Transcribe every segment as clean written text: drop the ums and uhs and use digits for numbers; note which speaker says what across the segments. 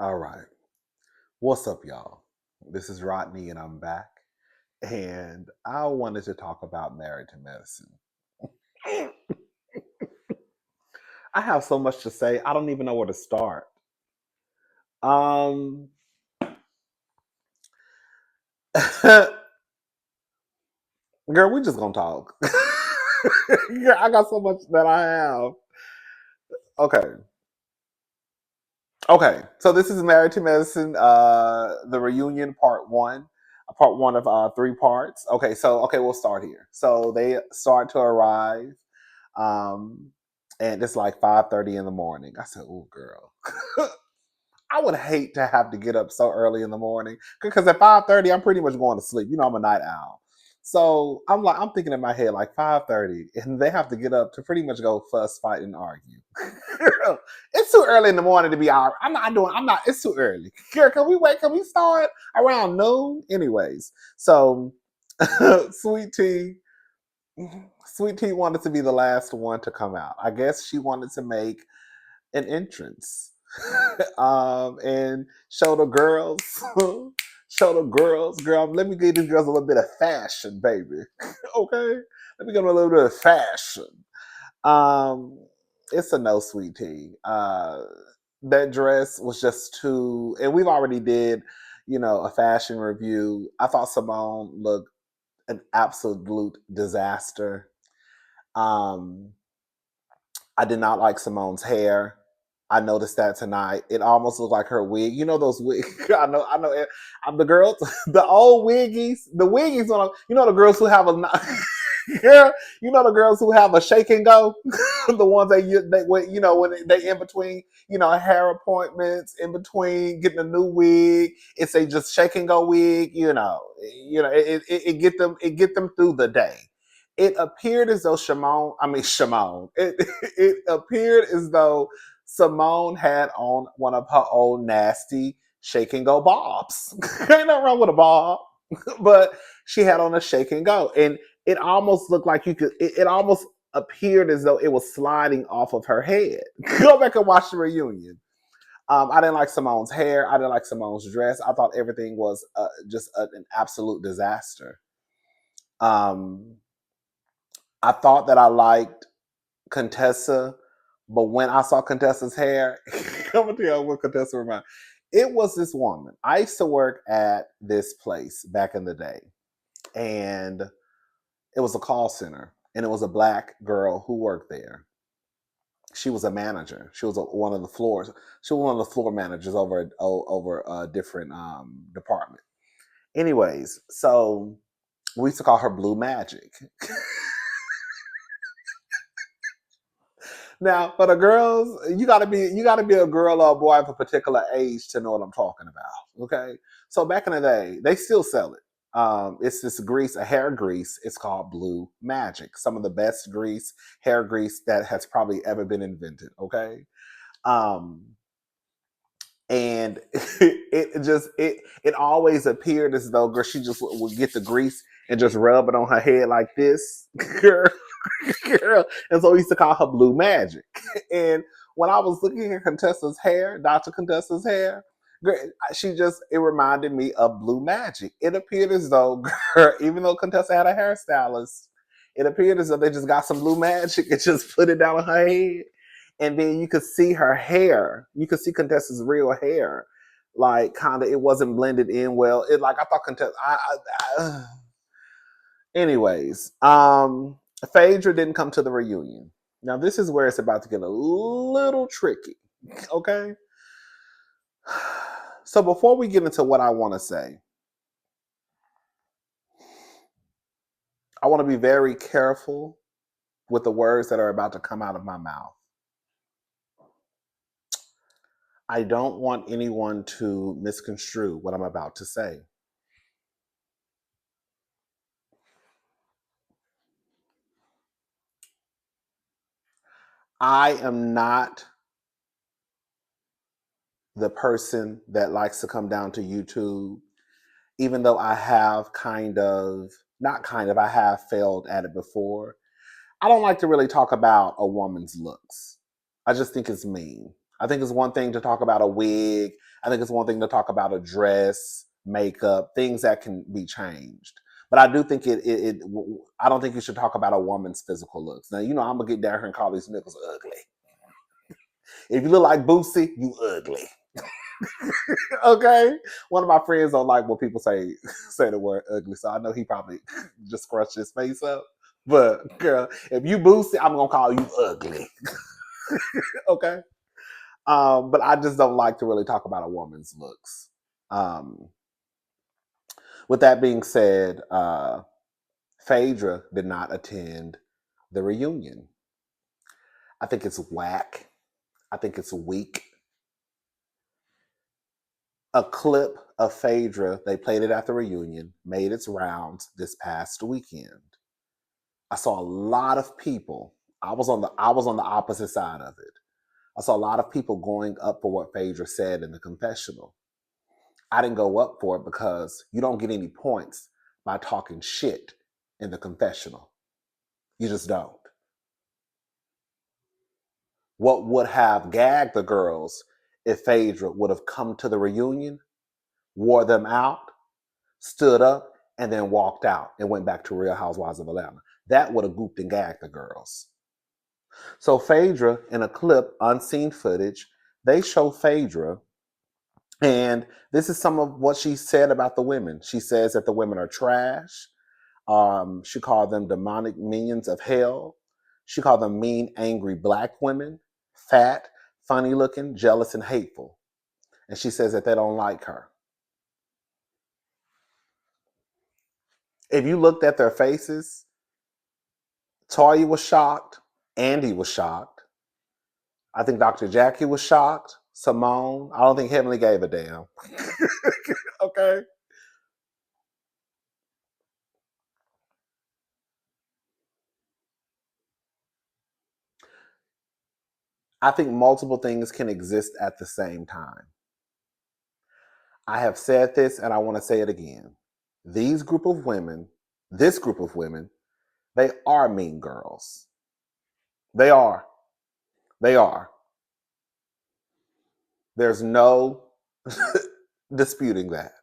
Speaker 1: All right. What's up, y'all? This is Rodney, and I'm back. And I wanted to talk about married to medicine. I have so much to say. I don't even know where to start. Um, girl, we just gonna talk. Yeah, I got so much that I have. Okay. Okay. So this is Married to Medicine, the reunion part one. Part one of three parts. Okay, we'll start here. So they start to arrive. Um, and it's like 5:30 in the morning. I said, "Oh, girl, I would hate to have to get up so early in the morning because at 5:30 I'm pretty much going to sleep. You know, I'm a night owl, so I'm thinking in my head like 5:30, and they have to get up to pretty much go fuss, fight, and argue. Girl, it's too early in the morning to be out. I'm not doing. I'm not. It's too early. Girl, can we wait? Can we start around noon? Anyways, so sweet tea Sweet Tea wanted to be the last one to come out. I guess she wanted to make an entrance and show the girls, girl, let me give these girls a little bit of fashion, baby. Okay? Let me give them a little bit of fashion. Um, it's a no, Sweet Tea. That dress was just too, and we've already did, a fashion review. I thought Simone looked an absolute disaster. Um, I did not like Simone's hair. I noticed that tonight. It almost looked like her wig. You know those wigs. I know. I'm the girls, the old wiggies, the wiggies. The girls who have a girl. You know the girls who have a shake and go, the ones when they in between, hair appointments, in between getting a new wig. It's a just shake and go wig. It get them through the day. It appeared as though Shimon. It appeared as though Simone had on one of her old nasty shake and go bobs. Ain't nothing wrong with a bob, but she had on a shake and go, and it almost looked like you could. It almost appeared as though it was sliding off of her head. Go back and watch the reunion. I didn't like Simone's hair. I didn't like Simone's dress. I thought everything was an absolute disaster. Um, I thought that I liked Contessa, but when I saw Contessa's hair, I'm gonna tell you what Contessa reminded. It was this woman. I used to work at this place back in the day, and it was a call center, and it was a black girl who worked there. She was a manager. She was one of the floors. She was one of the floor managers over a different department. Anyways, so we used to call her Blue Magic. Now, for the girls, you gotta be a girl or a boy of a particular age to know what I'm talking about. Okay, so back in the day, they still sell it. It's this grease, a hair grease. It's called Blue Magic. Some of the best hair grease that has probably ever been invented. Okay, um, and it always appeared as though girl she just would get the grease and just rub it on her head like this, girl. Girl. And so we used to call her Blue Magic. And when I was looking at Contessa's hair, Dr. Contessa's hair, girl, it reminded me of Blue Magic. It appeared as though, girl, even though Contessa had a hairstylist, it appeared as though they just got some Blue Magic and just put it down on her head. And then you could see her hair. You could see Contessa's real hair. Like, kind of, it wasn't blended in well. I thought Contessa. Anyways, Phaedra didn't come to the reunion. Now, this is where it's about to get a little tricky. Okay? So, before we get into what I want to say, I want to be very careful with the words that are about to come out of my mouth. I don't want anyone to misconstrue what I'm about to say. I am not the person that likes to come down to YouTube, even though I have I have failed at it before. I don't like to really talk about a woman's looks. I just think it's mean. I think it's one thing to talk about a wig. I think it's one thing to talk about a dress, makeup, things that can be changed. But I do think I don't think you should talk about a woman's physical looks. Now, you know, I'm going to get down here and call these niggas ugly. If you look like Boosie, you ugly. Okay? One of my friends don't like when people say the word ugly, so I know he probably just scrunched his face up. But girl, if you Boosie, I'm going to call you ugly. Okay? But I just don't like to really talk about a woman's looks. With that being said, Phaedra did not attend the reunion. I think it's whack. I think it's weak. A clip of Phaedra, they played it at the reunion, made its rounds this past weekend. I saw a lot of people. I was on the opposite side of it. I saw a lot of people going up for what Phaedra said in the confessional. I didn't go up for it because you don't get any points by talking shit in the confessional. You just don't. What would have gagged the girls if Phaedra would have come to the reunion, wore them out, stood up, and then walked out and went back to Real Housewives of Atlanta. That would have gooped and gagged the girls. So Phaedra, in a clip, unseen footage, they show Phaedra, and this is some of what she said about the women. She says that the women are trash. She called them demonic minions of hell. She called them mean, angry black women, fat, funny looking, jealous, and hateful. And she says that they don't like her. If you looked at their faces, Toya was shocked. Andy was shocked. I think Dr. Jackie was shocked. Simone. I don't think Heavenly gave a damn. Okay. I think multiple things can exist at the same time. I have said this and I want to say it again. This group of women, they are mean girls. They are. They are. There's no disputing that.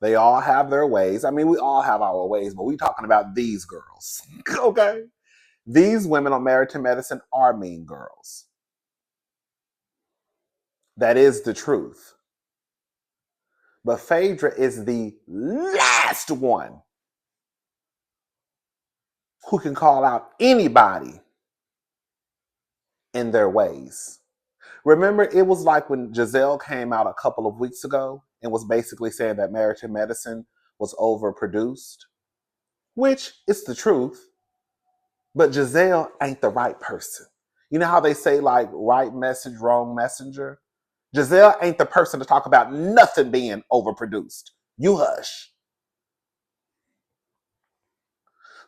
Speaker 1: They all have their ways. I mean, we all have our ways, but we're talking about these girls. Okay? These women on Married to Medicine are mean girls. That is the truth. But Phaedra is the last one who can call out anybody in their ways. Remember, it was like when Giselle came out a couple of weeks ago and was basically saying that Married to Medicine was overproduced, which is the truth, but Giselle ain't the right person. You know how they say, like, right message, wrong messenger? Giselle ain't the person to talk about nothing being overproduced. You hush.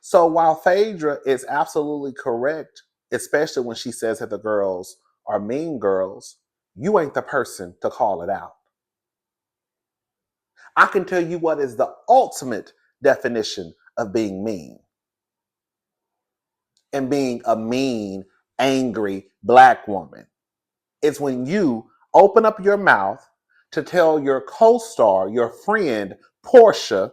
Speaker 1: So while Phaedra is absolutely correct, especially when she says that the girls are mean girls, you ain't the person to call it out. I can tell you what is the ultimate definition of being mean. And being a mean, angry black woman. It's when you open up your mouth to tell your co-star, your friend, Portia,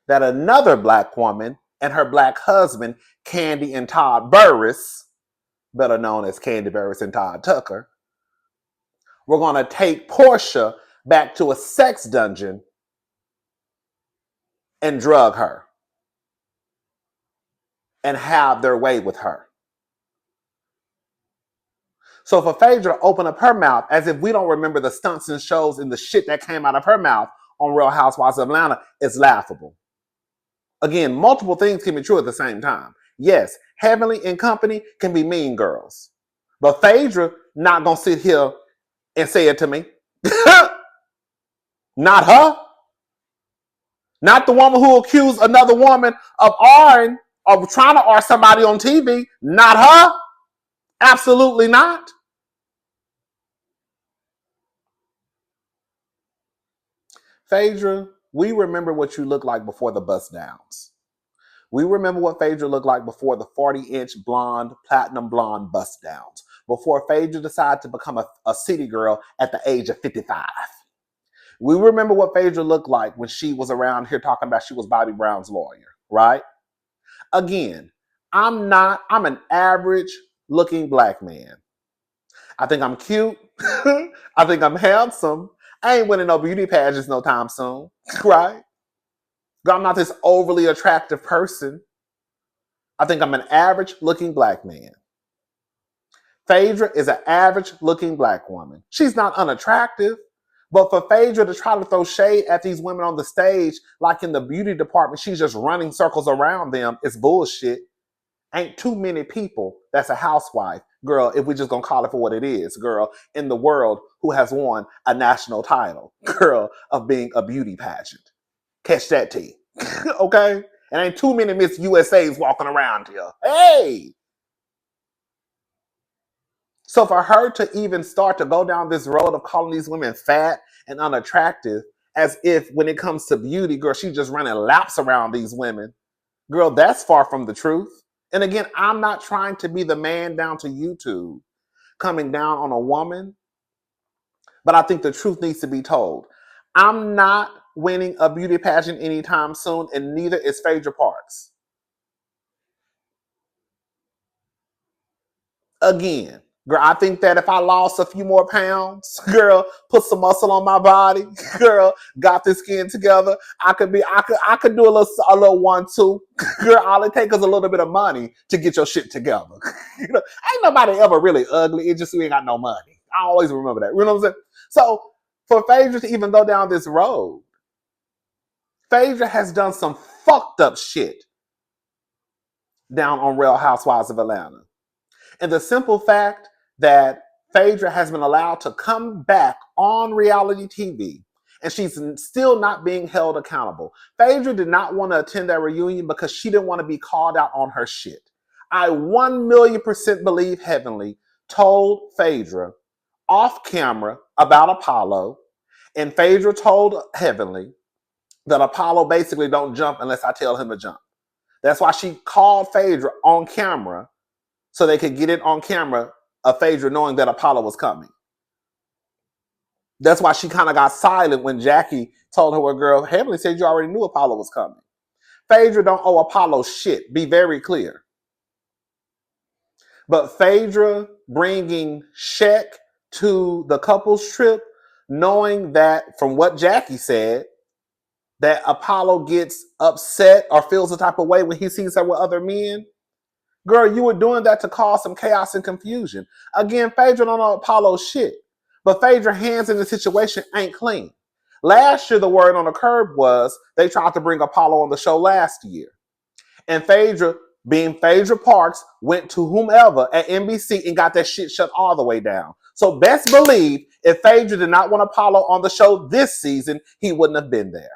Speaker 1: that another black woman and her black husband, Candy and Todd Burris, better known as Candy Burris and Todd Tucker, we're going to take Portia back to a sex dungeon and drug her and have their way with her. So for Phaedra to open up her mouth as if we don't remember the stunts and shows and the shit that came out of her mouth on Real Housewives of Atlanta is laughable. Again, multiple things can be true at the same time. Yes, Heavenly and company can be mean girls. But Phaedra not going to sit here and say it to me. Not her. Not the woman who accused another woman of trying to R somebody on TV. Not her. Absolutely not. Phaedra, we remember what you looked like before the bust downs. We remember what Phaedra looked like before the 40-inch blonde, platinum blonde bust downs. before Phaedra decided to become a city girl at the age of 55. We remember what Phaedra looked like when she was around here talking about she was Bobby Brown's lawyer, right? Again, I'm an average looking black man. I think I'm cute. I think I'm handsome. I ain't winning no beauty pageants no time soon, right? I'm not this overly attractive person. I think I'm an average looking black man. Phaedra is an average looking black woman. She's not unattractive, but for Phaedra to try to throw shade at these women on the stage, like in the beauty department, she's just running circles around them. It's bullshit. Ain't too many people that's a housewife, girl, if we just gonna call it for what it is, girl, in the world who has won a national title, girl, of being a beauty pageant. Catch that tea. Okay? And ain't too many Miss USAs walking around here. Hey! So for her to even start to go down this road of calling these women fat and unattractive, as if when it comes to beauty, girl, she's just running laps around these women. Girl, that's far from the truth. And again, I'm not trying to be the man down to YouTube coming down on a woman, but I think the truth needs to be told. I'm not winning a beauty pageant anytime soon, and neither is Phaedra Parks. Again, girl, I think that if I lost a few more pounds, girl, put some muscle on my body, girl, got this skin together, I could do a little 1-2. Girl, all it takes is a little bit of money to get your shit together. You know, ain't nobody ever really ugly. It's just you ain't got no money. I always remember that. You know what I'm saying? So for Phaedra to even go down this road, Phaedra has done some fucked up shit down on Real Housewives of Atlanta. And the simple fact that Phaedra has been allowed to come back on reality TV and she's still not being held accountable. Phaedra did not want to attend that reunion because she didn't want to be called out on her shit. I 1,000,000% believe Heavenly told Phaedra off camera about Apollo, and Phaedra told Heavenly that Apollo basically don't jump unless I tell him to jump. That's why she called Phaedra on camera so they could get it on camera of Phaedra knowing that Apollo was coming. That's why she kind of got silent when Jackie told her, well, girl, Heavenly said you already knew Apollo was coming. Phaedra don't owe Apollo shit. Be very clear. But Phaedra bringing Shaq to the couples trip, knowing that from what Jackie said, that Apollo gets upset or feels the type of way when he sees her with other men. Girl, you were doing that to cause some chaos and confusion. Again, Phaedra don't know Apollo's shit. But Phaedra's hands in the situation ain't clean. Last year, the word on the curb was they tried to bring Apollo on the show last year. And Phaedra, being Phaedra Parks, went to whomever at NBC and got that shit shut all the way down. So best believe if Phaedra did not want Apollo on the show this season, he wouldn't have been there.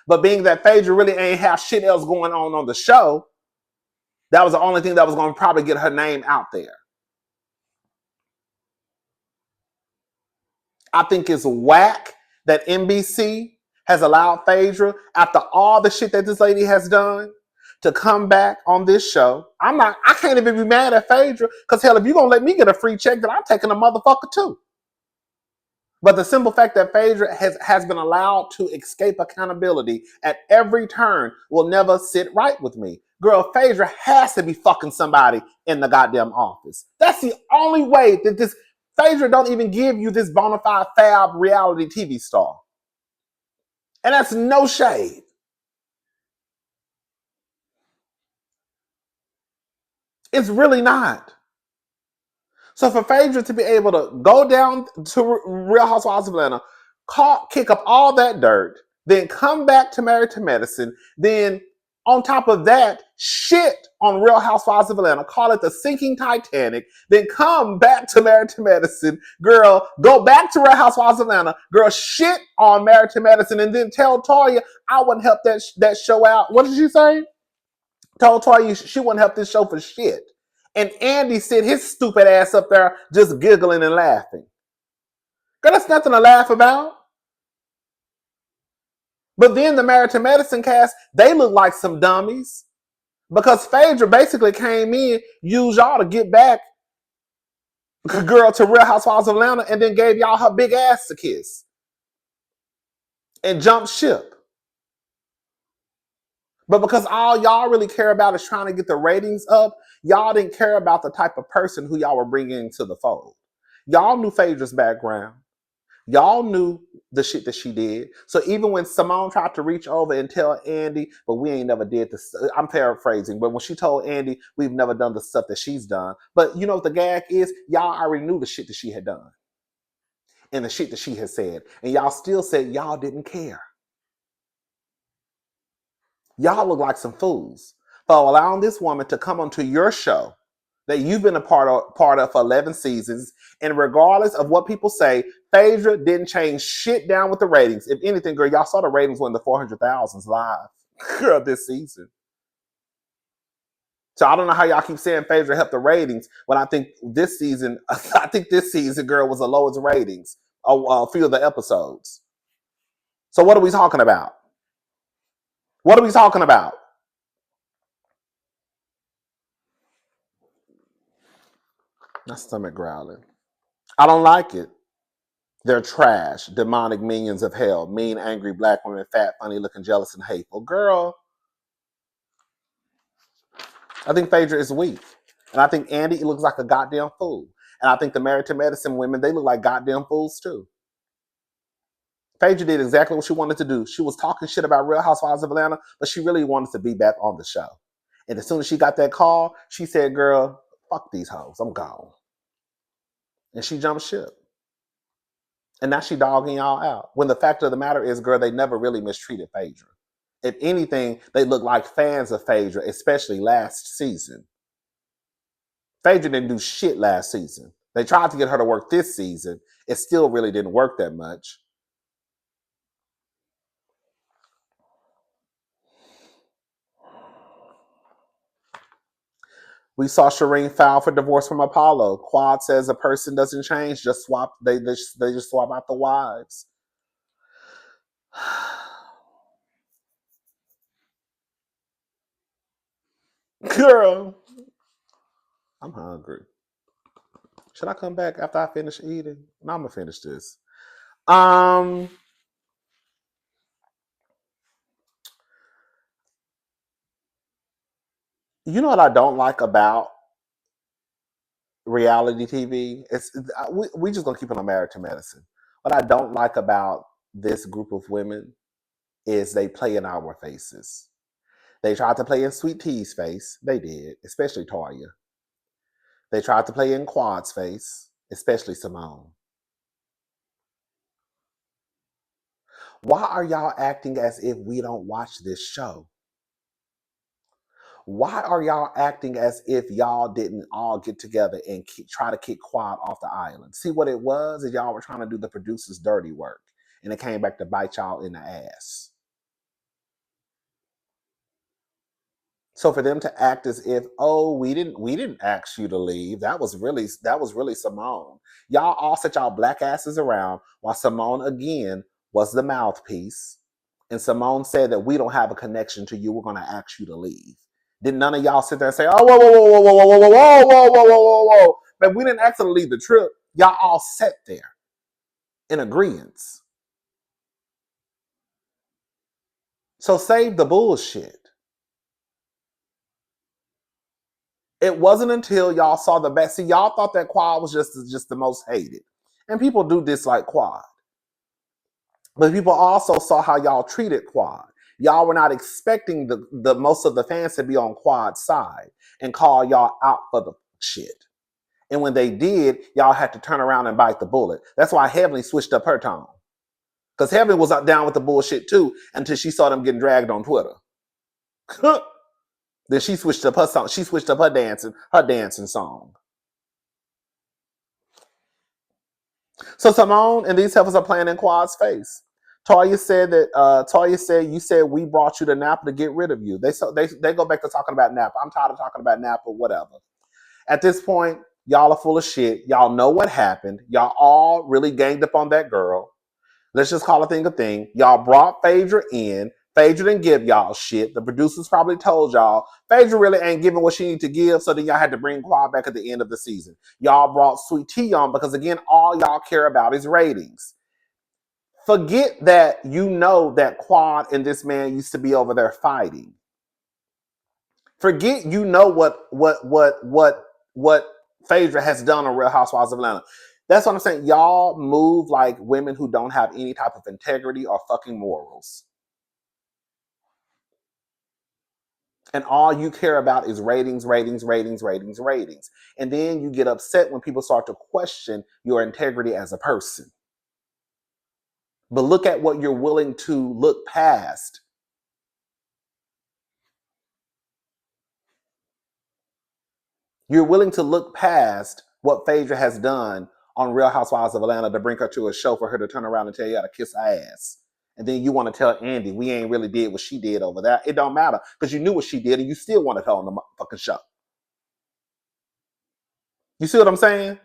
Speaker 1: But being that Phaedra really ain't have shit else going on the show, that was the only thing that was going to probably get her name out there. I think it's whack that NBC has allowed Phaedra, after all the shit that this lady has done, to come back on this show. I can't even be mad at Phaedra, because hell, if you're going to let me get a free check, then I'm taking a motherfucker too. But the simple fact that Phaedra has been allowed to escape accountability at every turn will never sit right with me. Girl, Phaedra has to be fucking somebody in the goddamn office. That's the only way that this Phaedra don't even give you this bona fide fab reality TV star. And that's no shade. It's really not. So for Phaedra to be able to go down to Real Housewives of Atlanta, kick up all that dirt, then come back to Married to Medicine, then on top of that, shit on Real Housewives of Atlanta, call it the sinking Titanic, then come back to Married to Medicine, girl, go back to Real Housewives of Atlanta, girl, shit on Married to Medicine, and then tell Toya I wouldn't help that show out. What did she say? Told Toya she wouldn't help this show for shit. And Andy sit his stupid ass up there just giggling and laughing. Girl, that's nothing to laugh about. But then the Married to Medicine cast, they look like some dummies. Because Phaedra basically came in, used y'all to get back girl, to Real Housewives of Atlanta, and then gave y'all her big ass to kiss and jumped ship. But because all y'all really care about is trying to get the ratings up, y'all didn't care about the type of person who y'all were bringing into the fold. Y'all knew Phaedra's background. Y'all knew the shit that she did. So even when Simone tried to reach over and tell Andy, but we ain't never did this. I'm paraphrasing, but when she told Andy, we've never done the stuff that she's done. But you know what the gag is? Y'all already knew the shit that she had done and the shit that she had said. And y'all still said y'all didn't care. Y'all look like some fools for allowing this woman to come onto your show that you've been a part of for 11 seasons. And regardless of what people say, Phaedra didn't change shit down with the ratings. If anything, girl, y'all saw the ratings were in the 400,000s live girl, this season. So I don't know how y'all keep saying Phaedra helped the ratings when I think this season, girl, was the lowest ratings a few of the episodes. So what are we talking about? What are we talking about? My stomach growling. I don't like it. They're trash, demonic minions of hell, mean, angry black women, fat, funny looking, jealous, and hateful. Girl, I think Phaedra is weak. And I think Andy looks like a goddamn fool. And I think the Married to Medicine women, they look like goddamn fools too. Phaedra did exactly what she wanted to do. She was talking shit about Real Housewives of Atlanta, but she really wanted to be back on the show. And as soon as she got that call, she said, girl, fuck these hoes. I'm gone. And she jumped ship. And now she dogging y'all out. When the fact of the matter is, girl, they never really mistreated Phaedra. If anything, they look like fans of Phaedra, especially last season. Phaedra didn't do shit last season. They tried to get her to work this season. It still really didn't work that much. We saw Shireen file for divorce from Apollo. Quad says a person doesn't change, just swap. They just swap out the wives. Girl, I'm hungry. Should I come back after I finish eating? No, I'm gonna finish this. You know what I don't like about reality TV? We just gonna keep it on Married to Medicine. What I don't like about this group of women is they play in our faces. They tried to play in Sweet Tea's face. They did, especially Toya. They tried to play in Quad's face, especially Simone. Why are y'all acting as if we don't watch this show? Why are y'all acting as if y'all didn't all get together and try to kick Quad off the island? See what it was is y'all were trying to do the producers' dirty work, and it came back to bite y'all in the ass. So for them to act as if, oh, we didn't ask you to leave. That was really Simone. Y'all all set y'all black asses around while Simone again was the mouthpiece. And Simone said that we don't have a connection to you. We're gonna ask you to leave. Did none of y'all sit there and say, oh, whoa, whoa, whoa, whoa, whoa, whoa, whoa, whoa, whoa, whoa, whoa, whoa, whoa. But we didn't ask her to leave the trip. Y'all all sat there in agreement. So save the bullshit. It wasn't until y'all saw the best. See, y'all thought that Quad was just the most hated. And people do dislike Quad. But people also saw how y'all treated Quad. Y'all were not expecting the most of the fans to be on Quad's side and call y'all out for the shit. And when they did, y'all had to turn around and bite the bullet. That's why Heavenly switched up her tone. Because Heavenly was down with the bullshit too until she saw them getting dragged on Twitter. Then she switched up her song. She switched up her dancing song. So Simone and these heifers are playing in Quad's face. Toya said you said we brought you to Napa to get rid of you. They go back to talking about Napa. I'm tired of talking about Napa, whatever. At this point, y'all are full of shit. Y'all know what happened. Y'all all really ganged up on that girl. Let's just call a thing a thing. Y'all brought Phaedra in. Phaedra didn't give y'all shit. The producers probably told y'all Phaedra really ain't giving what she need to give, so then y'all had to bring Quad back at the end of the season. Y'all brought Sweet Tea on because, again, all y'all care about is ratings. Forget that you know that Quad and this man used to be over there fighting. Forget you know what Phaedra has done on Real Housewives of Atlanta. That's what I'm saying. Y'all move like women who don't have any type of integrity or fucking morals. And all you care about is ratings, ratings, ratings, ratings, ratings. And then you get upset when people start to question your integrity as a person. But look at what you're willing to look past. You're willing to look past what Phaedra has done on Real Housewives of Atlanta to bring her to a show for her to turn around and tell you how to kiss her ass. And then you want to tell Andy, we ain't really did what she did over there. It don't matter because you knew what she did and you still wanted her on the fucking show. You see what I'm saying?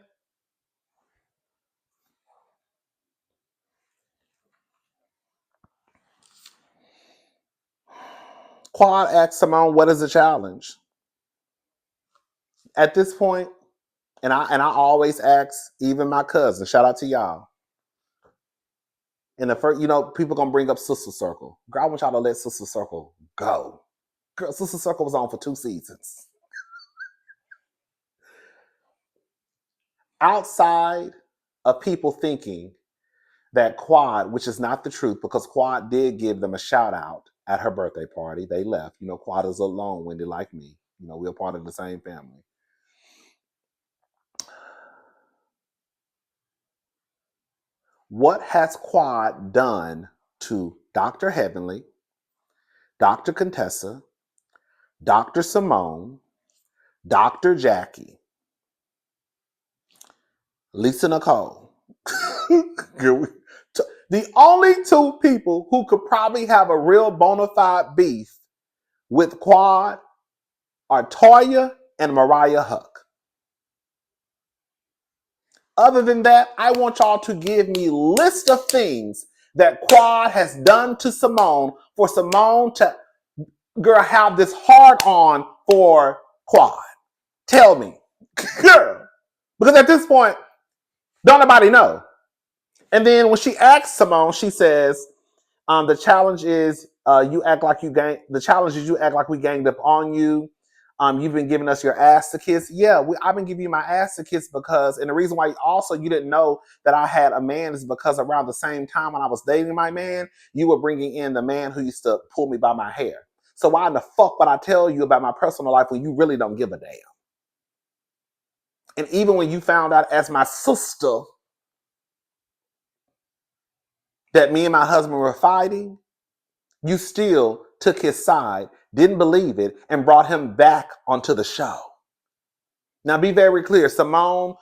Speaker 1: Quad asked Simone, what is the challenge? At this point, and I always ask, even my cousin, shout out to y'all. In the first, people gonna bring up Sister Circle. Girl, I want y'all to let Sister Circle go. Girl, Sister Circle was on for 2 seasons. Outside of people thinking that Quad, which is not the truth, because Quad did give them a shout out at her birthday party. They left. Quad is a long-winded like me. We're part of the same family. What has Quad done to Dr. Heavenly, Dr. Contessa, Dr. Simone, Dr. Jackie, Lisa Nicole? The only 2 people who could probably have a real bona fide beef with Quad are Toya and Mariah Huck. Other than that, I want y'all to give me a list of things that Quad has done to Simone for Simone to, girl, have this hard on for Quad. Tell me. Girl. Because at this point, don't nobody know. And then when she asks Simone, she says, the challenge is you act like the challenge is you act like we ganged up on you. You've been giving us your ass to kiss. Yeah, I've been giving you my ass to kiss because, and the reason why also you didn't know that I had a man is because around the same time when I was dating my man, you were bringing in the man who used to pull me by my hair. So why in the fuck would I tell you about my personal life when you really don't give a damn? And even when you found out as my sister that me and my husband were fighting, you still took his side, didn't believe it, and brought him back onto the show. Now, be very clear. Simone,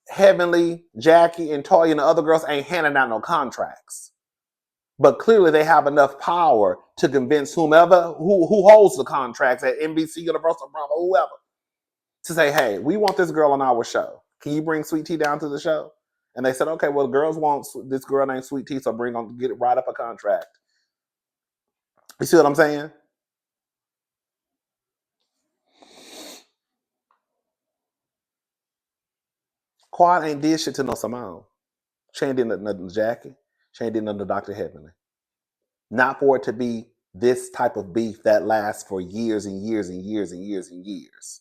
Speaker 1: Heavenly, Jackie, and Toya and the other girls ain't handing out no contracts. But clearly they have enough power to convince whomever who holds the contracts at NBC, Universal, Bravo, whoever, to say, hey, we want this girl on our show. Can you bring Sweet Tea down to the show? And they said, okay, well, the girls want this girl named Sweet Tea, so get it right up a contract. You see what I'm saying? Quad ain't did shit to no Simone. She ain't did nothing to Jackie. She ain't did nothing to Dr. Heavenly. Not for it to be this type of beef that lasts for years and years and years and years and years.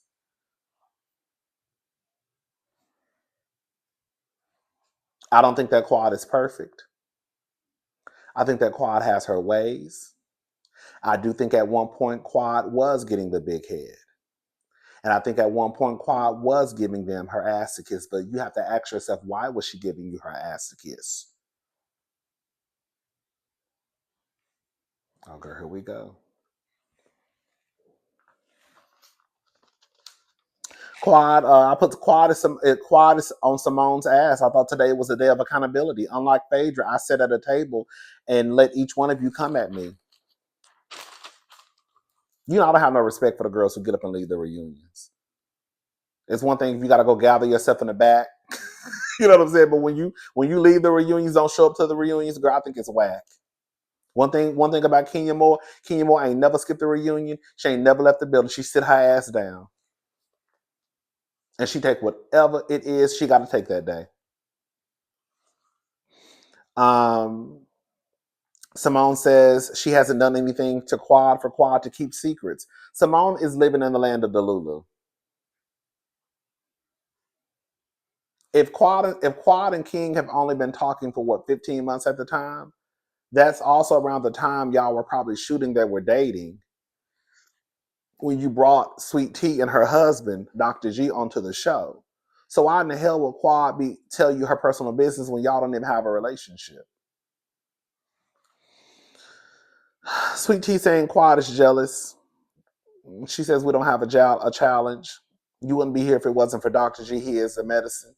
Speaker 1: I don't think that Quad is perfect. I think that Quad has her ways. I do think at one point Quad was getting the big head. And I think at one point Quad was giving them her ass to kiss. But you have to ask yourself, why was she giving you her ass to kiss? Oh, girl, here we go. Quad, I put the quad is on Simone's ass. I thought today was a day of accountability. Unlike Phaedra, I sat at a table and let each one of you come at me. I don't have no respect for the girls who get up and leave the reunions. It's one thing if you got to go gather yourself in the back. You know what I'm saying? But when you leave the reunions, don't show up to the reunions, girl, I think it's whack. One thing about Kenya Moore ain't never skipped a reunion. She ain't never left the building. She sit her ass down. And she take whatever it is she got to take that day. Simone says she hasn't done anything to Quad for Quad to keep secrets. Simone is living in the land of Delulu. If Quad and King have only been talking for 15 months at the time, that's also around the time y'all were probably shooting that were dating when you brought Sweet Tea and her husband, Dr. G, onto the show. So why in the hell will Quad tell you her personal business when y'all don't even have a relationship? Sweet Tea saying Quad is jealous. She says we don't have a challenge. You wouldn't be here if it wasn't for Dr. G. He is the medicine.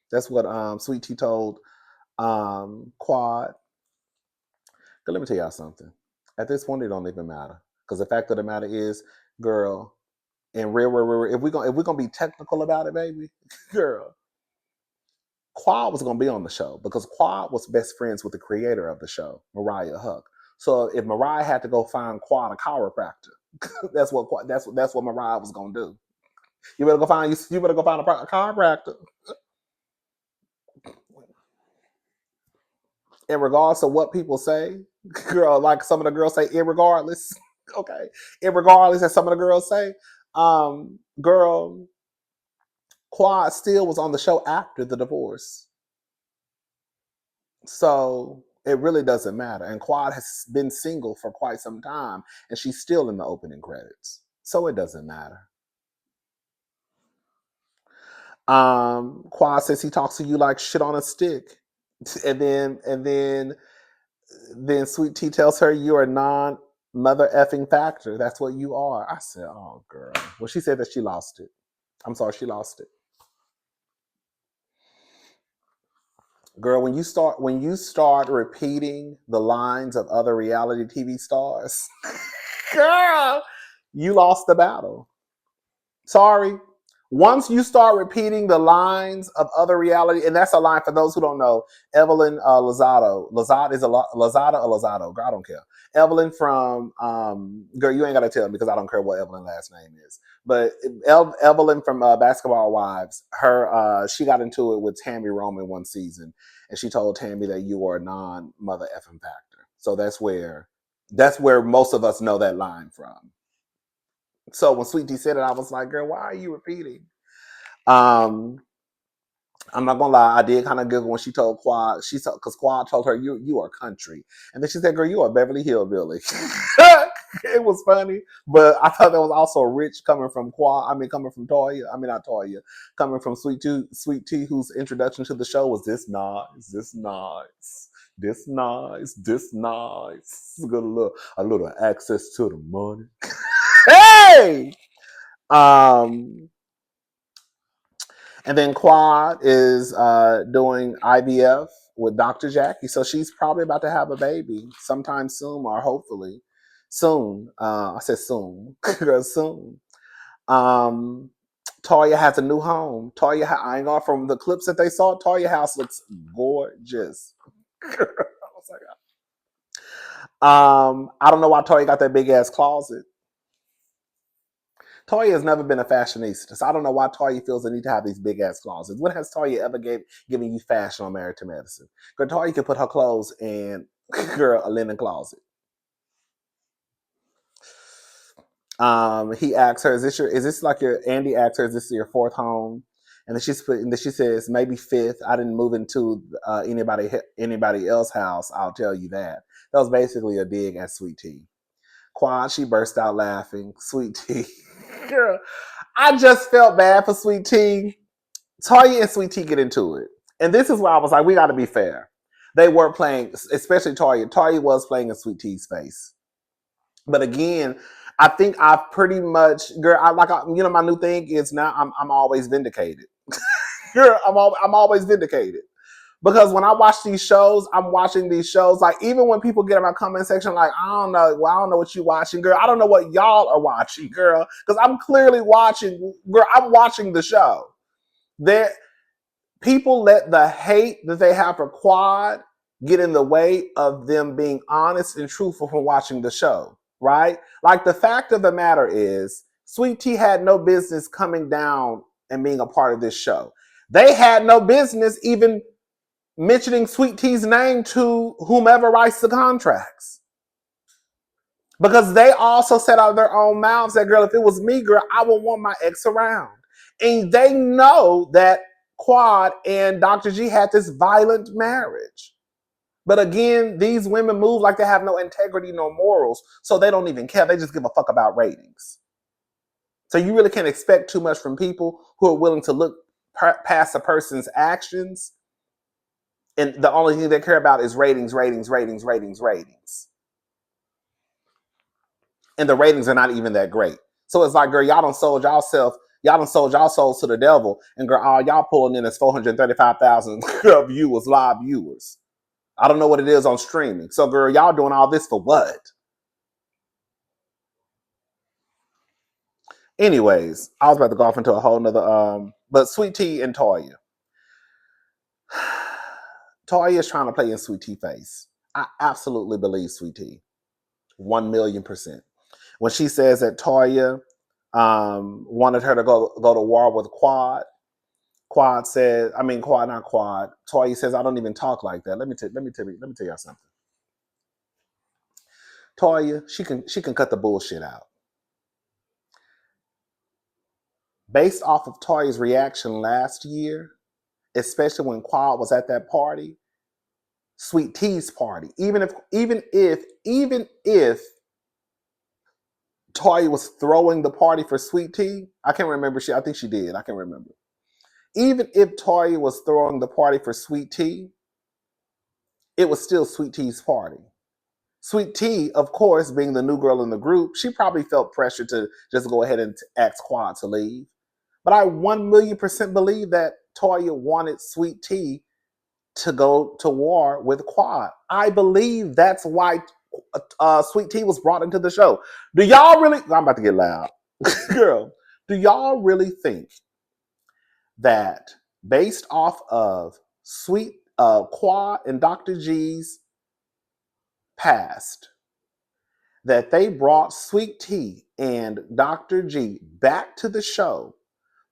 Speaker 1: That's what Sweet Tea told Quad. But let me tell y'all something. At this point, it don't even matter. Because the fact of the matter is, girl, and if we're gonna be technical about it, baby, girl, Quad was gonna be on the show because Quad was best friends with the creator of the show, Mariah Huck. So if Mariah had to go find Quad a chiropractor, that's what Mariah was gonna do. You better go find a chiropractor. In regards to what people say, girl, like some of the girls say, irregardless. Okay, irregardless, as some of the girls say, girl, Quad still was on the show after the divorce. So it really doesn't matter. And Quad has been single for quite some time, and she's still in the opening credits. So it doesn't matter. Quad says he talks to you like shit on a stick. And then Sweet Tea tells her you're a non-mother effing factor. That's what you are. I said, oh girl. Well, she said that she lost it. I'm sorry, she lost it. Girl, when you start repeating the lines of other reality TV stars, girl, you lost the battle. Sorry. Once you start repeating the lines of other reality, and that's a line for those who don't know, Evelyn Lozado. Lozado is Lozada or Lozado? Girl, I don't care. Evelyn from, girl, you ain't got to tell me because I don't care what Evelyn's last name is. But Evelyn from Basketball Wives, she got into it with Tammy Roman one season, and she told Tammy that you are a non-mother effing factor. So that's where most of us know that line from. So when Sweet Tea said it, I was like, girl, why are you repeating? I'm not gonna lie, I did kind of giggle when she told Quad, because Quad told her, you are country. And then she said, girl, you are Beverly Hillbilly. It was funny, but I thought that was also rich coming from Toya. I mean, not Toya, coming from Sweet Tea, whose introduction to the show was this nice. Got a little access to the money. Hey! And then Quad is doing IVF with Dr. Jackie. So she's probably about to have a baby sometime soon, or hopefully soon. I said soon. Soon. Toya has a new home. I ain't gonna, from the clips that they saw, Toya house looks gorgeous. I don't know why Toya got that big ass closet. Toya has never been a fashionista, so I don't know why Toya feels the need to have these big ass closets. When has Toya ever given you fashion on Married to Medicine? Girl, Toya can put her clothes in a linen closet. He asks her, Andy asks her, is this your fourth home? And then she says, maybe fifth. I didn't move into anybody else's house, I'll tell you that. That was basically a dig at Sweet Tea. Quad, she burst out laughing. Sweet Tea. Girl, I just felt bad for Sweet Tea. Toya and Sweet Tea get into it. And this is why I was like, we got to be fair. They weren't playing, especially Toya. Toya was playing in Sweet Tea's face. But again, I think I've pretty much, girl, my new thing is now I'm always vindicated. Girl, I'm always vindicated. Because when I watch these shows, I'm watching these shows, like even when people get in my comment section, like, I don't know what you watching, girl. I don't know what y'all are watching, girl. Because I'm clearly watching, girl, I'm watching the show. People let the hate that they have for Quad get in the way of them being honest and truthful from watching the show, right? Like the fact of the matter is, Sweet Tea had no business coming down and being a part of this show. They had no business even mentioning Sweet Tea's name to whomever writes the contracts. Because they also said out of their own mouths that, girl, if it was me, girl, I would want my ex around. And they know that Quad and Dr. G had this violent marriage. But again, these women move like they have no integrity, no morals, so they don't even care. They just give a fuck about ratings. So you really can't expect too much from people who are willing to look past a person's actions. And the only thing they care about is ratings, ratings, ratings, ratings, ratings. And the ratings are not even that great. So it's like, girl, y'all done sold y'all souls to the devil, and girl, all y'all pulling in is 435,000 viewers, live viewers. I don't know what it is on streaming. So, girl, y'all doing all this for what? Anyways, I was about to go off into a whole nother, but Sweet Tea and Toya. Toya is trying to play in Sweet Tea face. I absolutely believe Sweet Tea. 1,000,000%. When she says that Toya wanted her to go to war with Quad, Quad said, I mean, Quad, not Quad. Toya says, I don't even talk like that. Let me tell y'all something. Toya, she can cut the bullshit out. Based off of Toya's reaction last year, especially when Quad was at that party, Sweet Tea's party, even if Toya was throwing the party for Sweet Tea, I can't remember. I think she did. I can't remember. Even if Toya was throwing the party for Sweet Tea, it was still Sweet Tea's party. Sweet Tea, of course, being the new girl in the group, she probably felt pressure to just go ahead and ask Quad to leave. But I 1,000,000% believe that Toya wanted Sweet Tea to go to war with Quad. I believe that's why Sweet Tea was brought into the show. Do y'all really? I'm about to get loud. Girl, do y'all really think that based off of Quad and Dr. G's past, that they brought Sweet Tea and Dr. G back to the show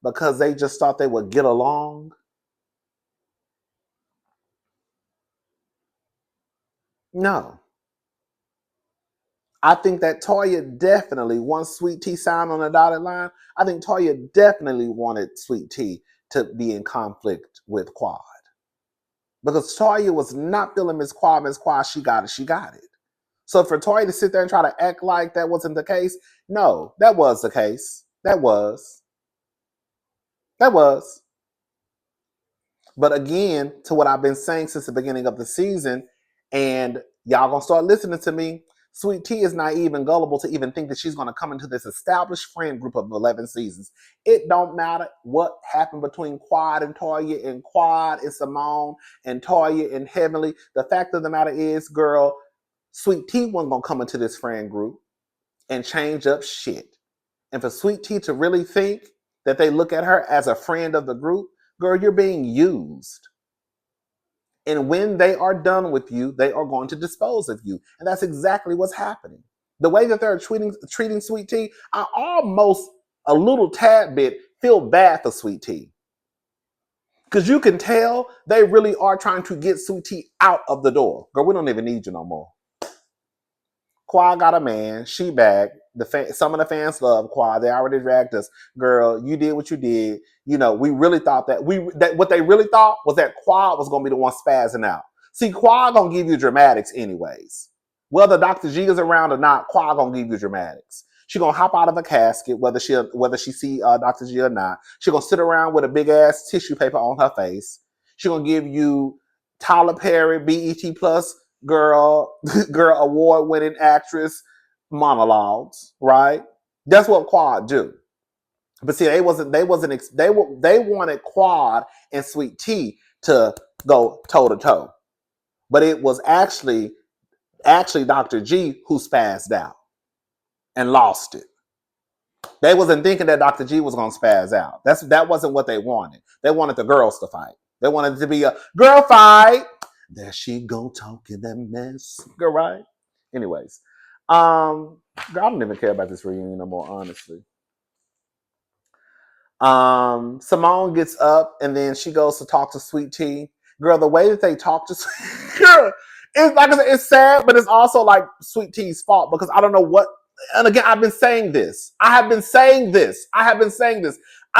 Speaker 1: because they just thought they would get along? No. I think that Toya definitely, once Sweet Tea signed on the dotted line, I think Toya definitely wanted Sweet Tea to be in conflict with Quad. Because Toya was not feeling Miss Quad, she got it. So for Toya to sit there and try to act like that wasn't the case, no, that was the case. That was. But again, to what I've been saying since the beginning of the season, and y'all gonna start listening to me, Sweet Tea is naive and gullible to even think that she's gonna come into this established friend group of 11 seasons. It don't matter what happened between Quad and Toya, and Quad and Simone, and Toya and Heavenly. The fact of the matter is, girl, Sweet Tea wasn't gonna come into this friend group and change up shit. And for Sweet Tea to really think that they look at her as a friend of the group, girl, you're being used. And when they are done with you, they are going to dispose of you. And that's exactly what's happening. The way that they're treating Sweet Tea, I almost a little tad bit feel bad for Sweet Tea. Because you can tell they really are trying to get Sweet Tea out of the door. Girl, we don't even need you no more. Quad got a man. She back. Some of the fans love Quad. They already dragged us. Girl, you did what you did. You know, we really thought that what they really thought was that Quad was gonna be the one spazzing out. See, Quad gonna give you dramatics anyways. Whether Dr. G is around or not, Quad gonna give you dramatics. She gonna hop out of a casket, whether she see Dr. G or not. She gonna sit around with a big ass tissue paper on her face. She gonna give you Tyler Perry, BET Plus girl award winning actress monologues, right? That's what Quad do. But see, they wanted Quad and Sweet Tea to go toe to toe. But it was actually Dr. G who spazzed out and lost it. They wasn't thinking that Dr. G was gonna spazz out. That wasn't what they wanted. They wanted the girls to fight. They wanted it to be a girl fight. There she go talking that mess. Girl, right? Anyways, girl, I don't even care about this reunion no more, honestly. Simone gets up and then she goes to talk to Sweet Tea. Girl, the way that they talk to girl, it's like I said, it's sad, but it's also like Sweet Tea's fault because I don't know what. And again, I've been saying this. I have been saying this. I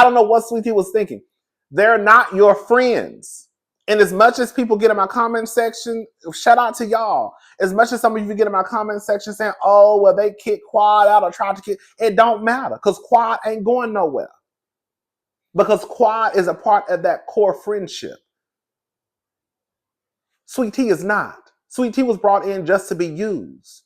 Speaker 1: don't know what Sweet Tea was thinking. They're not your friends. And as much as people get in my comment section, shout out to y'all. As much as some of you get in my comment section saying, "Oh, well, they kicked Quad out or tried to kick," it don't matter because Quad ain't going nowhere. Because Quad is a part of that core friendship. Sweet Tea is not. Sweet Tea was brought in just to be used.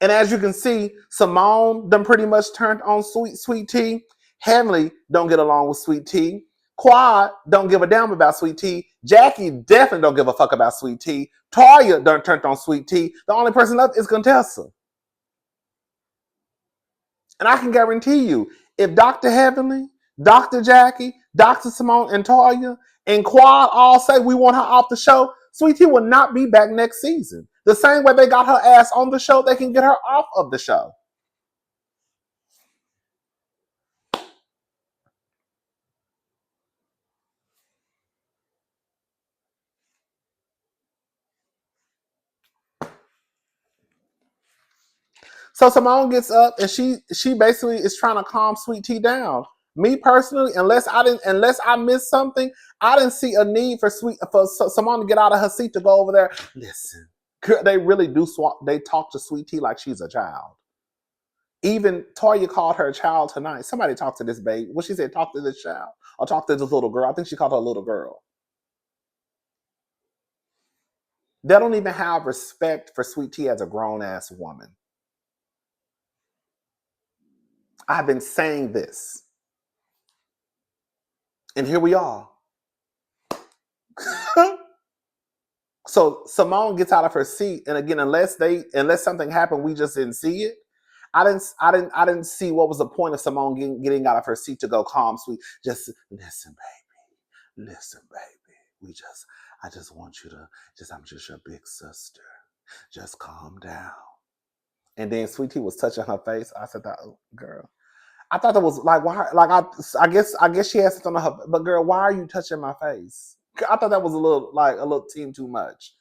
Speaker 1: And as you can see, Simone done pretty much turned on Sweet Tea. Heavenly don't get along with Sweet Tea. Quad don't give a damn about Sweet Tea. Jackie definitely don't give a fuck about Sweet Tea. Toya done turned on Sweet Tea. The only person left is Contessa. And I can guarantee you, if Dr. Heavenly, Dr. Jackie, Dr. Simone, and Toya and Quad all say we want her off the show, Sweet Tea will not be back next season. The same way they got her ass on the show, they can get her off of the show. So Simone gets up and she basically is trying to calm Sweet Tea down. Me personally, unless I missed something, I didn't see a need for Simone to get out of her seat to go over there. Listen, they really do they talk to Sweet Tea like she's a child. Even Toya called her a child tonight. Somebody talk to this baby. What she said, talk to this child or talk to this little girl. I think she called her a little girl. They don't even have respect for Sweet Tea as a grown ass woman. I've been saying this. And here we are. So Simone gets out of her seat, and again, unless something happened, we just didn't see it. I didn't see what was the point of Simone getting out of her seat to go calm, Sweet. Just listen, baby. I just want you to I'm just your big sister. Just calm down. And then Sweet Tea was touching her face. I said, "Oh, girl." I thought that was like why? Like I guess she has something on her. But girl, why are you touching my face? I thought that was a little team too much.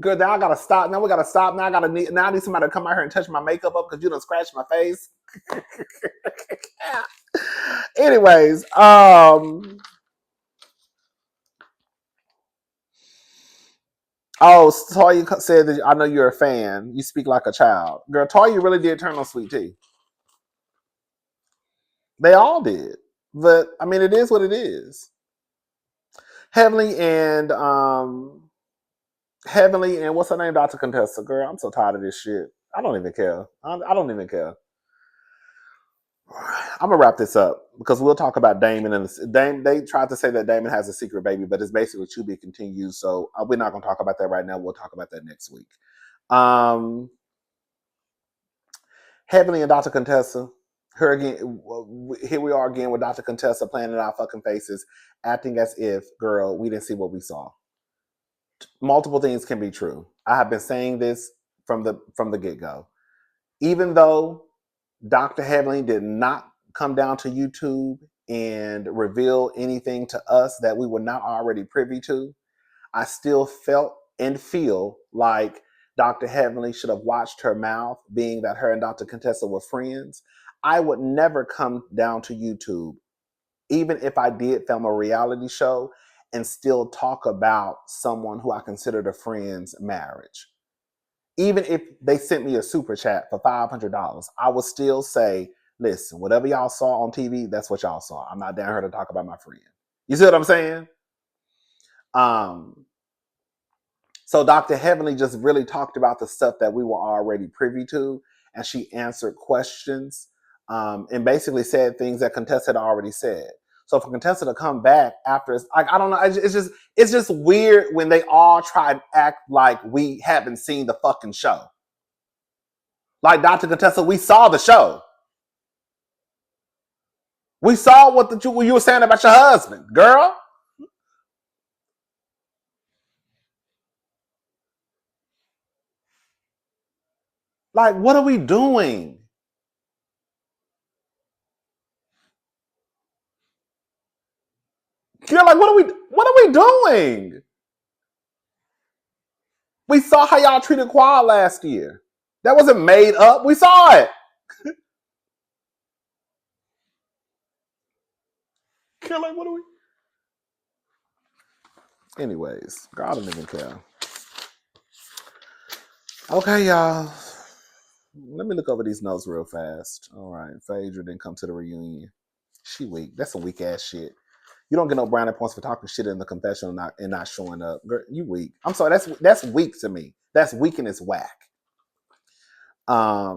Speaker 1: Girl, now I gotta stop. Now we gotta stop. Now I need somebody to come out here and touch my makeup up because you done scratched my face. Anyways, oh, Toya said that I know you're a fan. You speak like a child. Girl, Toya really did turn on Sweet Tea. They all did. But I mean, it is what it is. Heavenly and what's her name, Dr. Contessa. Girl, I'm so tired of this shit. I don't even care. I don't even care. I'm gonna wrap this up because we'll talk about Damon and Damon. They tried to say that Damon has a secret baby, but it's basically to be continued. So we're not gonna talk about that right now. We'll talk about that next week. Heavenly and Dr. Contessa. Her again. Here we are again with Dr. Contessa playing in our fucking faces, acting as if, girl, we didn't see what we saw. Multiple things can be true. I have been saying this from the get-go. Even though Dr. Heavenly did not come down to YouTube and reveal anything to us that we were not already privy to, I still felt and feel like Dr. Heavenly should have watched her mouth, being that her and Dr. Contessa were friends. I would never come down to YouTube, even if I did film a reality show, and still talk about someone who I considered a friend's marriage. Even if they sent me a super chat for $500, I would still say, listen, whatever y'all saw on TV, that's what y'all saw. I'm not down here to talk about my friend. You see what I'm saying? So Dr. Heavenly just really talked about the stuff that we were already privy to, and she answered questions and basically said things that Contessa had already said. So for Contessa to come back after, like, I don't know, it's just weird when they all try and act like we haven't seen the fucking show. Like, Dr. Contessa, we saw the show. We saw what you were saying about your husband, girl. Like, what are we doing? You're like, what are we doing? We saw how y'all treated Quad last year. That wasn't made up. We saw it. You're like, what are we? Anyways, girl, I don't even care. Okay, y'all. Let me look over these notes real fast. All right, Phaedra didn't come to the reunion. She weak. That's some weak ass shit. You don't get no brownie points for talking shit in the confessional and not showing up. Girl, you weak. I'm sorry. That's weak to me. That's weak and it's whack. I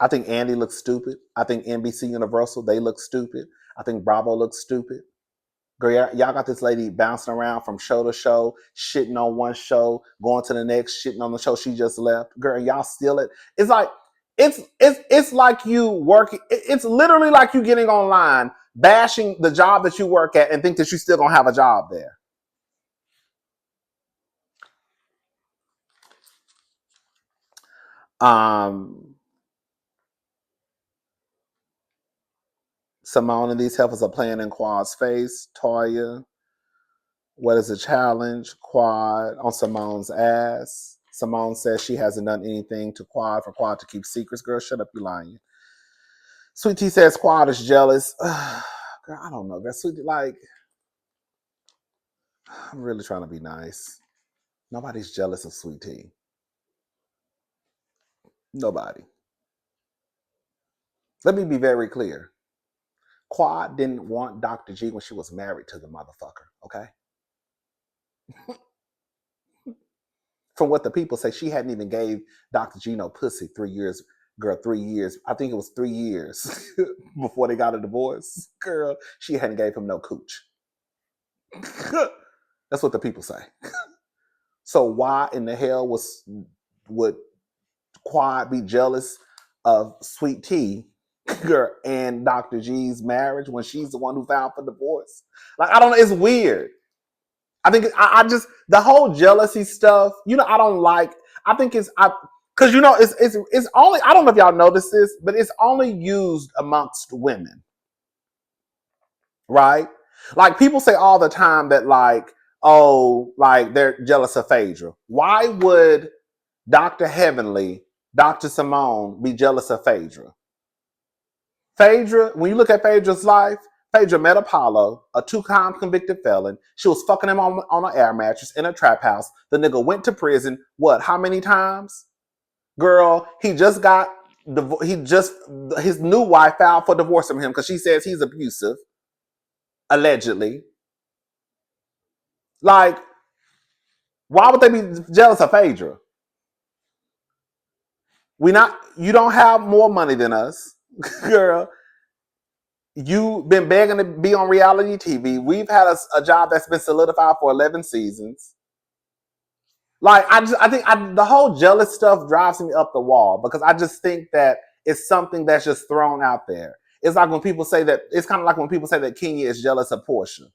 Speaker 1: think Andy looks stupid. I think NBC Universal, they look stupid. I think Bravo looks stupid. Girl, y'all got this lady bouncing around from show to show, shitting on one show, going to the next, shitting on the show she just left. Girl, y'all steal it. It's like it's like you working. It's literally like you getting online, bashing the job that you work at, and think that you still gonna have a job there. Simone and these heifers are playing in Quad's face. Toya, what is the challenge? Quad on Simone's ass. Simone says she hasn't done anything to Quad for Quad to keep secrets. Girl, shut up, you lying. Sweet Tea says Quad is jealous. Girl, I don't know. Girl, Sweet Tea, like, I'm really trying to be nice. Nobody's jealous of Sweet Tea. Nobody. Let me be very clear. Quad didn't want Dr. G when she was married to the motherfucker, okay? From what the people say, she hadn't even gave Dr. G no pussy 3 years. Girl, 3 years. I think it was 3 years before they got a divorce. Girl, she hadn't gave him no cooch. That's what the people say. So why in the hell would Quad be jealous of Sweet Tea girl and Dr. G's marriage when she's the one who filed for divorce? Like, I don't know. It's weird. I think I just the whole jealousy stuff. I don't like. I think it's because it's only. I don't know if y'all notice this, but it's only used amongst women, right? Like people say all the time that like they're jealous of Phaedra. Why would Dr. Heavenly, Dr. Simone be jealous of Phaedra? Phaedra, when you look at Phaedra's life, Phaedra met Apollo, a 2-time convicted felon. She was fucking him on an air mattress in a trap house. The nigga went to prison. What? How many times? Girl, his new wife filed for divorce from him because she says he's abusive, allegedly. Like, why would they be jealous of Phaedra? You don't have more money than us, girl. You've been begging to be on reality TV. We've had a job that's been solidified for 11 seasons. Like, I think the whole jealous stuff drives me up the wall because I just think that it's something that's just thrown out there. It's like when people say that, it's kind of like when people say that Kenya is jealous of Portia.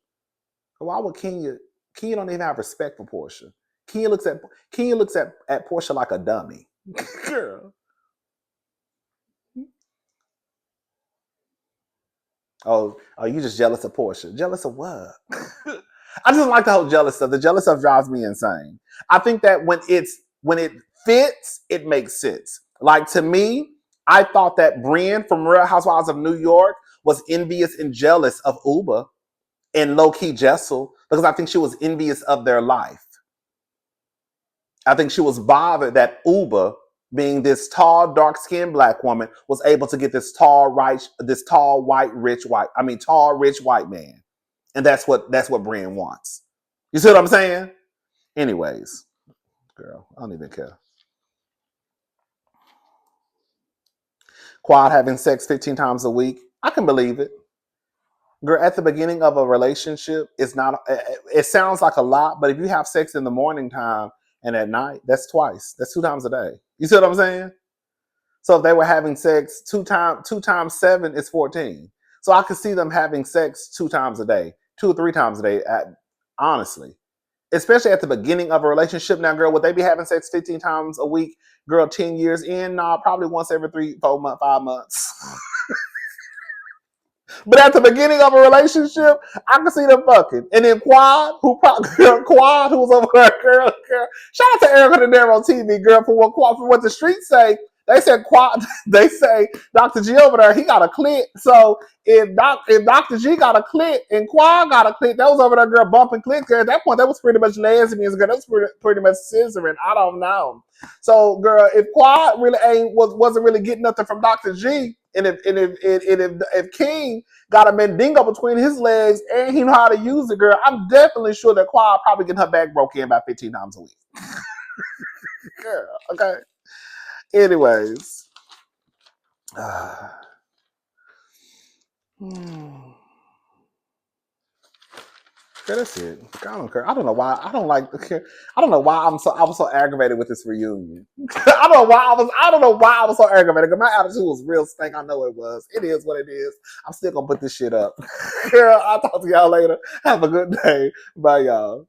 Speaker 1: Why would Kenya don't even have respect for Portia. Kenya looks at Portia like a dummy. Girl. Oh, you just jealous of Portia. Jealous of what? I just don't like the whole jealous stuff. The jealous stuff drives me insane. I think that when it fits, it makes sense. Like to me, I thought that Brienne from Real Housewives of New York was envious and jealous of Uba and low-key Jessel because I think she was envious of their life. I think she was bothered that Uba, being this tall, dark-skinned black woman, was able to get this tall, rich white man. And that's what Brienne wants. You see what I'm saying? Anyways, girl, I don't even care. Quad having sex 15 times a week. I can believe it. Girl, at the beginning of a relationship, it sounds like a lot, but if you have sex in the morning time and at night, that's twice. That's 2 times a day. You see what I'm saying? So if they were having sex 2 times 7 is 14. So I could see them having sex 2 times a day, 2 or 3 times a day, honestly. especially at the beginning of a relationship. Now, girl, would they be having sex 15 times a week? Girl, 10 years in? Nah, probably once every 3, 4 months, 5 months. But at the beginning of a relationship, I can see them fucking. And then Quad, who was over there, girl. Shout out to Erica De Niro on TV, girl, for what the streets say. They said Quad. They say Dr. G over there, he got a clit. So if Dr. G got a clit and Quad got a clit, that was over there, girl, bumping clit. Girl, at that point, that was pretty much lesbians. Girl, that was pretty much scissoring. I don't know. So, girl, if Quad really wasn't really getting nothing from Dr. G, and if King got a Mendingo between his legs and he know how to use it, girl, I'm definitely sure that Quad probably getting her back broke in about 15 times a week. Girl, okay. Anyways. Okay, that's it. I don't care. I don't know why. I don't know why I was so aggravated with this reunion. I don't know why I was so aggravated. Because my attitude was real stank. I know it was. It is what it is. I'm still gonna put this shit up. Girl, I'll talk to y'all later. Have a good day. Bye, y'all.